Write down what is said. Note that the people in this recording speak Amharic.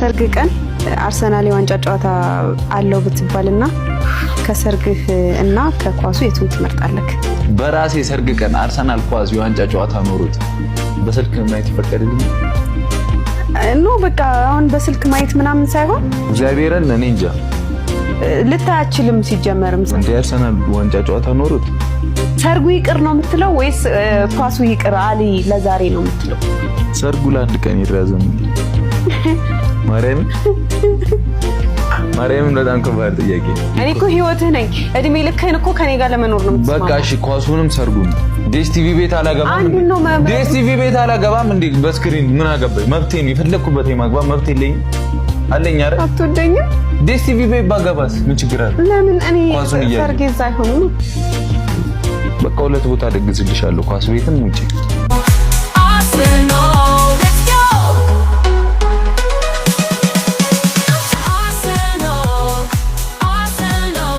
በሰርግ ቀን አርሰናል የዋንጫ ጨዋታ አለው ብትባልና ከሰርግህ እና ከኳሱ የቱን ትመርጣለህ? በራሴ ሰርግ ቀን አርሰናል ኳስ የዋንጫ ጨዋታ ኖሮት በስልክ ማየት ይፈቀድልኝ? በቃ አሁን በስልክ ማየት ምናምን ሳይሆን እግዚአብሔርን እኔ እንጃ ልታያችልም ሲጀመርም እንደ አርሰናል ዋንጫ ጨዋታ ኖሮት ሰርጉ ይቅር ነው የምትለው ወይስ ኳሱ ይቅር አሊ ለዛሬ ነው የምትለው? ሰርጉ ለአንድ ቀን ይራዘም። ማርያም በጣም ከባድ ጥያቄ። እኔ እኮ ህይወትህ ነኝ። እድሜ ልክህን እኮ ከኔ ጋር ለመኖር ነው የምትስማማው። በቃ እሺ፣ ኳሱንም ሰርጉም ዲኤስቲቪ ቤት አላገባም። ዲኤስቲቪ ቤት አላገባም እንዴ? በስክሪን ምን አገባኝ? መብቴ ነው። የፈለኩበት የማግባት መብቴ አለኝ አይደል? አትወደኝም? ዲኤስቲቪ ቤት ባገባስ ምን ችግር አለ? ለምን እኔ ሰርጌ እዛ አይሆንም? በቃ ሁለት ቦታ ደግስልሻለሁ፣ ኳስ ቤትም ውጪ